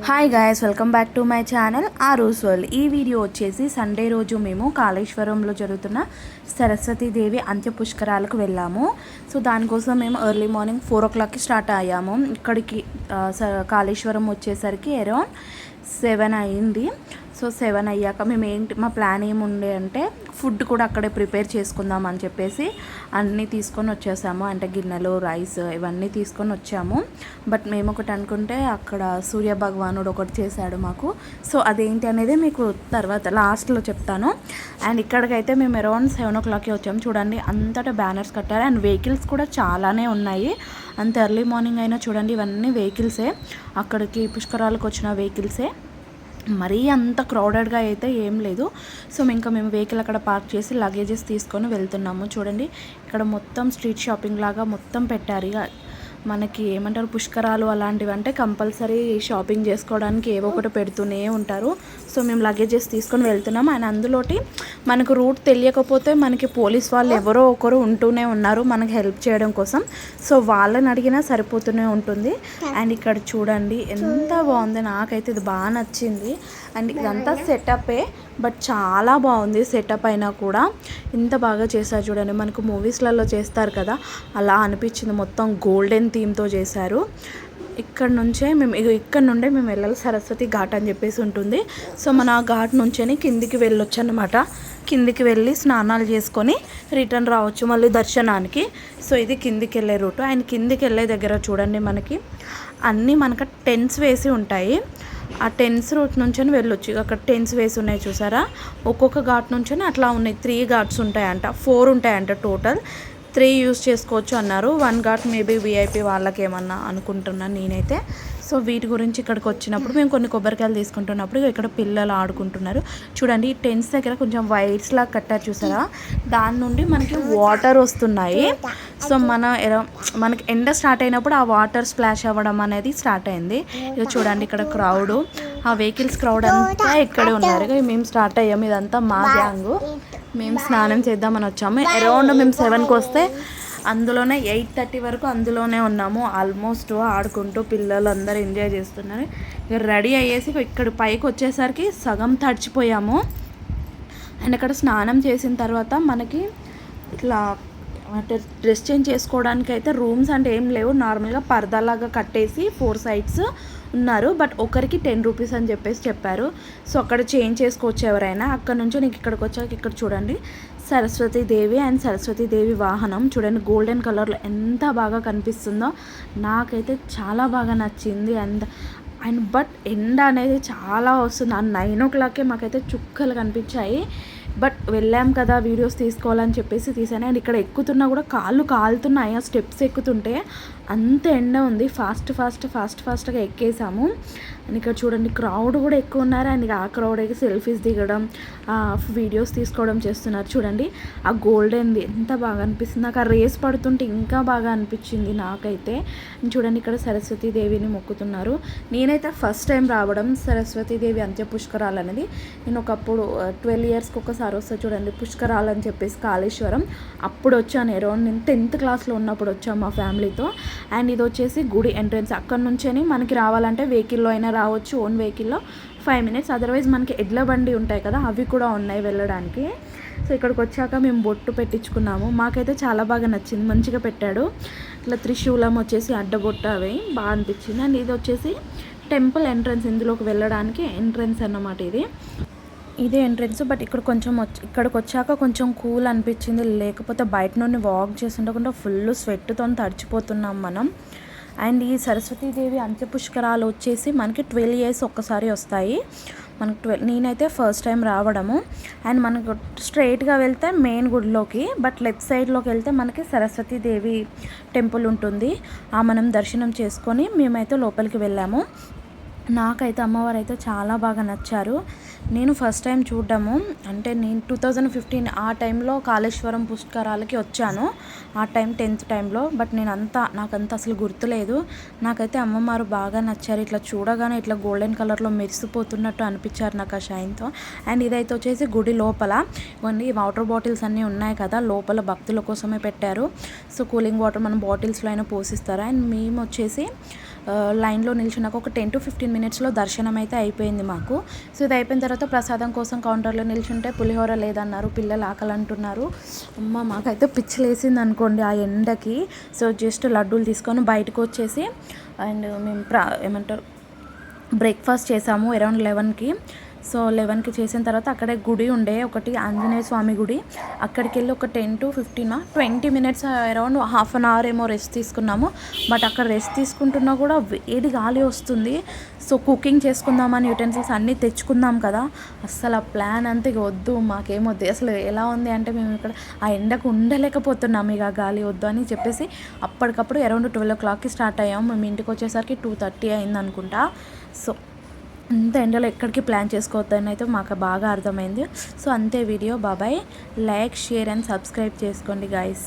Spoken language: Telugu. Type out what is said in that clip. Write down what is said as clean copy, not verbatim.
Hi guys, welcome back to my channel Aaru's world. ఈ వీడియో వచ్చేసి సండే రోజు మేము కాళేశ్వరంలో జరుగుతున్న సరస్వతీదేవి అంత్య పుష్కరాలకు వెళ్ళాము. సో దానికోసం మేము ఎర్లీ మార్నింగ్ 4 o'clockకి స్టార్ట్ అయ్యాము. ఇక్కడికి కాళేశ్వరం వచ్చేసరికి అరౌండ్ 7 అయింది. సో 7 అయ్యాక మేము మా ప్లాన్ ఏముండే అంటే ఫుడ్ కూడా అక్కడే ప్రిపేర్ చేసుకుందాం అని చెప్పేసి అన్నీ తీసుకొని వచ్చేసాము. అంటే గిన్నెలు, రైస్ ఇవన్నీ తీసుకొని వచ్చాము. బట్ మేము ఒకటి అనుకుంటే అక్కడ సూర్య భగవానుడు ఒకటి చేశాడు మాకు. సో అదేంటి అనేది మీకు తర్వాత లాస్ట్లో చెప్తాను. అండ్ ఇక్కడికైతే మేము అరౌండ్ 7 o'clockకి వచ్చాము. చూడండి అంతటా బ్యానర్స్ కట్టారు. అండ్ వెహికల్స్ కూడా చాలానే ఉన్నాయి. అంత ఎర్లీ మార్నింగ్ అయినా చూడండి ఇవన్నీ వెహికల్సే, అక్కడికి పుష్కరాలకు వచ్చిన వెహికల్సే. మరీ అంత క్రౌడెడ్గా అయితే ఏం లేదు. సో ఇంకా మేము వెహికల్ అక్కడ పార్క్ చేసి లగేజెస్ తీసుకొని వెళ్తున్నాము. చూడండి ఇక్కడ మొత్తం స్ట్రీట్ షాపింగ్ లాగా మొత్తం పెట్టారు. ఇక మనకి ఏమంటారు పుష్కరాలు అలాంటివి అంటే కంపల్సరీ షాపింగ్ చేసుకోవడానికి ఏవో ఒకటి పెడుతూనే ఉంటారు. సో మేము లగేజెస్ తీసుకొని వెళ్తున్నాం. అండ్ అందులోటి మనకు రూట్ తెలియకపోతే మనకి పోలీస్ వాళ్ళు ఎవరో ఒకరు ఉంటూనే ఉన్నారు మనకి హెల్ప్ చేయడం కోసం. సో వాళ్ళని అడిగినా సరిపోతూనే ఉంటుంది. అండ్ ఇక్కడ చూడండి ఎంత బాగుంది, నాకైతే ఇది బాగా నచ్చింది. అండ్ ఇదంతా సెటప్పే, బట్ చాలా బాగుంది సెటప్ అయినా కూడా. ఇంత బాగా చేశారు చూడండి, మనకు మూవీస్లలో చేస్తారు కదా అలా అనిపించింది. మొత్తం గోల్డెన్ థీమ్తో చేశారు. ఇక్కడ నుండే మేము వెళ్ళాలి. సరస్వతి ఘాట్ అని చెప్పేసి ఉంటుంది. సో మన ఆ ఘాట్ నుంచే కిందికి వెళ్ళొచ్చు అనమాట. కిందికి వెళ్ళి స్నానాలు చేసుకొని రిటర్న్ రావచ్చు మళ్ళీ దర్శనానికి. సో ఇది కిందికి వెళ్ళే రూటు. అండ్ కిందికి వెళ్ళే దగ్గర చూడండి మనకి అన్నీ మనకు టెంట్స్ వేసి ఉంటాయి. ఆ టెన్స్ రూట్ నుంచి వెళ్ళొచ్చు. అక్కడ టెన్స్ వేసి ఉన్నాయి చూసారా, ఒక్కొక్క ఘాట్ నుంచి అట్లా ఉన్నాయి. 3 ఘాట్స్ ఉంటాయంట, 4 ఉంటాయంట టోటల్. 3 యూస్ చేసుకోవచ్చు అన్నారు. 1 ఘాట్ మేబీ వీఐపీ వాళ్ళకేమన్నా అనుకుంటున్నాను నేనైతే. సో వీటి గురించి ఇక్కడికి వచ్చినప్పుడు మేము కొన్ని కొబ్బరికాయలు తీసుకుంటున్నప్పుడు ఇక్కడ పిల్లలు ఆడుకుంటున్నారు. చూడండి ఈ టెంట్స్ దగ్గర కొంచెం వైట్స్ లాగా కట్టారు చూసారా, దాని నుండి మనకి వాటర్ వస్తున్నాయి. సో మనకి ఎండ స్టార్ట్ అయినప్పుడు ఆ వాటర్ స్ప్లాష్ అవ్వడం అనేది స్టార్ట్ అయింది. ఇక చూడండి ఇక్కడ క్రౌడ్, ఆ వెహికల్స్ క్రౌడ్ అంతా ఇక్కడే ఉన్నారు. ఇక మేము స్టార్ట్ అయ్యాము. ఇదంతా మా గ్యాంగ్. మేము స్నానం చేద్దామని వచ్చాము. అరౌండ్ మేము 7కి వస్తే అందులోనే 8:30 వరకు అందులోనే ఉన్నాము. ఆల్మోస్ట్ ఆడుకుంటూ పిల్లలు అందరూ ఎంజాయ్ చేస్తున్నారు. ఇక రెడీ అయ్యేసి ఇక్కడ పైకి వచ్చేసరికి సగం తడిచిపోయాము. అండ్ అక్కడ స్నానం చేసిన తర్వాత మనకి ఇట్లా డ్రెస్ చేంజ్ చేసుకోవడానికి అయితే రూమ్స్ అంటే ఏం లేవు. నార్మల్గా పరదాలాగా కట్టేసి 4 sides ఉన్నారు. బట్ ఒకరికి 10 rupees అని చెప్పేసి చెప్పారు. సో అక్కడ చేంజ్ చేసుకోవచ్చు ఎవరైనా. అక్కడ నుంచి నీకు ఇక్కడికి వచ్చాక ఇక్కడ చూడండి సరస్వతీదేవి అండ్ సరస్వతీదేవి వాహనం చూడండి గోల్డెన్ కలర్లో ఎంత బాగా కనిపిస్తుందో. నాకైతే చాలా బాగా నచ్చింది. అండ్ బట్ ఎండ అనేది చాలా వస్తుంది. ఆ 9 o'clockకే మాకైతే చుక్కలు కనిపించాయి. బట్ వెళ్ళాం కదా వీడియోస్ తీసుకోవాలని చెప్పేసి తీసాను. అండ్ ఇక్కడ ఎక్కుతున్నా కూడా కాళ్ళు కాలుతున్నాయి. ఆ స్టెప్స్ ఎక్కుతుంటే అంత ఎండ ఉంది. ఫాస్ట్గా ఎక్కేసాము. అండ్ ఇక్కడ చూడండి క్రౌడ్ కూడా ఎక్కువ ఉన్నారు. అండ్ ఆ క్రౌడ్ అయితే సెల్ఫీస్ దిగడం, వీడియోస్ తీసుకోవడం చేస్తున్నారు. చూడండి ఆ గోల్డెన్ది ఎంత బాగా అనిపిస్తుంది. నాకు ఆ రేస్ పడుతుంటే ఇంకా బాగా అనిపించింది నాకైతే. చూడండి ఇక్కడ సరస్వతీదేవిని మొక్కుతున్నారు. నేనైతే ఫస్ట్ టైం రావడం సరస్వతీదేవి అంత్య పుష్కరాలు అనేది. నేను ఒకప్పుడు 12 yearsకి ఒకసారి వస్తా చూడండి పుష్కరాలు అని చెప్పేసి కాళేశ్వరం. అప్పుడు వచ్చాను అరౌండ్ నేను 10th classలో ఉన్నప్పుడు వచ్చాము మా ఫ్యామిలీతో. అండ్ ఇది వచ్చేసి గుడి ఎంట్రన్స్. అక్కడ నుంచే మనకి రావాలంటే వెహికల్లో అయినా రావచ్చు, ఓన్ వెహికల్లో 5 minutes. అదర్వైజ్ మనకి ఎడ్ల బండి ఉంటాయి కదా అవి కూడా ఉన్నాయి వెళ్ళడానికి. సో ఇక్కడికి వచ్చాక మేము బొట్టు పెట్టించుకున్నాము. మాకైతే చాలా బాగా నచ్చింది, మంచిగా పెట్టాడు. ఇట్లా త్రిశూలం వచ్చేసి అడ్డబొట్టు అవి బాగా అనిపించింది. అండ్ ఇది వచ్చేసి టెంపుల్ ఎంట్రన్స్, ఇందులోకి వెళ్ళడానికి ఎంట్రన్స్ అన్నమాట. ఇదే ఎంట్రన్స్. బట్ ఇక్కడికి వచ్చాక కొంచెం కూల్ అనిపించింది. లేకపోతే బయట నుండి వాక్ చేస్తుండకుండా ఫుల్ స్వెట్తో తడిచిపోతున్నాం మనం. అండ్ ఈ సరస్వతీదేవి అంత్య పుష్కరాలు వచ్చేసి మనకి 12 years ఒక్కసారి వస్తాయి. మనకు నేనైతే ఫస్ట్ టైం రావడము. అండ్ మనకు స్ట్రైట్గా వెళ్తే మెయిన్ గుడిలోకి, బట్ లెఫ్ట్ సైడ్లోకి వెళ్తే మనకి సరస్వతీదేవి టెంపుల్ ఉంటుంది. మనం దర్శనం చేసుకొని మేమైతే లోపలికి వెళ్ళాము. నాకైతే అమ్మవారు అయితే చాలా బాగా నచ్చారు. నేను ఫస్ట్ టైం చూడడము అంటే నేను 2015 ఆ టైంలో కాళేశ్వరం పుష్కరాలకి వచ్చాను. ఆ టైం 10th టైంలో. బట్ నాకంత అసలు గుర్తులేదు. నాకైతే అమ్మవారు బాగా నచ్చారు. ఇట్లా చూడగానే ఇట్లా గోల్డెన్ కలర్లో మెరిసిపోతున్నట్టు అనిపించారు నాకు ఆ షైన్తో. అండ్ ఇదైతే వచ్చేసి గుడి లోపల ఇవన్నీ వాటర్ బాటిల్స్ అన్నీ ఉన్నాయి కదా లోపల భక్తుల కోసమే పెట్టారు. సో కూలింగ్ వాటర్ మనం బాటిల్స్లో అయినా పోసిస్తారు. అండ్ మేము వచ్చేసి లైన్లో నిల్చున్నాక ఒక 10 to 15 మినిట్స్లో దర్శనం అయితే అయిపోయింది మాకు. సో ఇది అయిపోయిన తర్వాత ప్రసాదం కోసం కౌంటర్లో నిల్చుంటే పులిహోర లేదన్నారు, పిల్లలు ఆకలి అంటున్నారు. మాకైతే పిచ్చిలేసింది అనుకోండి ఆ ఎండకి. సో జస్ట్ లడ్డూలు తీసుకొని బయటకు వచ్చేసి అండ్ మేము ఏమంటారు బ్రేక్ఫాస్ట్ చేసాము అరౌండ్ 11కి. సో 11కి చేసిన తర్వాత అక్కడే గుడి ఉండే ఒకటి ఆంజనేయ స్వామి గుడి, అక్కడికి వెళ్ళి ఒక 10 to 20 minutes around half an hour ఏమో రెస్ట్ తీసుకున్నాము. బట్ అక్కడ రెస్ట్ తీసుకుంటున్నా కూడా వేడి గాలి వస్తుంది. సో కుకింగ్ చేసుకుందామని యూటెన్సిల్స్ అన్నీ తెచ్చుకుందాం కదా, అస్సలు ఆ ప్లాన్ అంతా ఇక వద్దు, మాకేమొద్దు. అసలు ఎలా ఉంది అంటే మేము ఇక్కడ ఆ ఎండకు ఉండలేకపోతున్నాము, ఇక గాలి వద్దు అని చెప్పేసి అప్పటికప్పుడు అరౌండ్ 12 o'clockకి స్టార్ట్ అయ్యాము. మేము ఇంటికి వచ్చేసరికి 2:30 అయింది అనుకుంటా. సో అంత ఎండలో ఎక్కడికి ప్లాన్ చేసుకోవద్దని అయితే మాకు బాగా అర్థమైంది. సో అంతే వీడియో. బాబాయ్, లైక్, షేర్ అండ్ సబ్స్క్రైబ్ చేసుకోండి గైస్.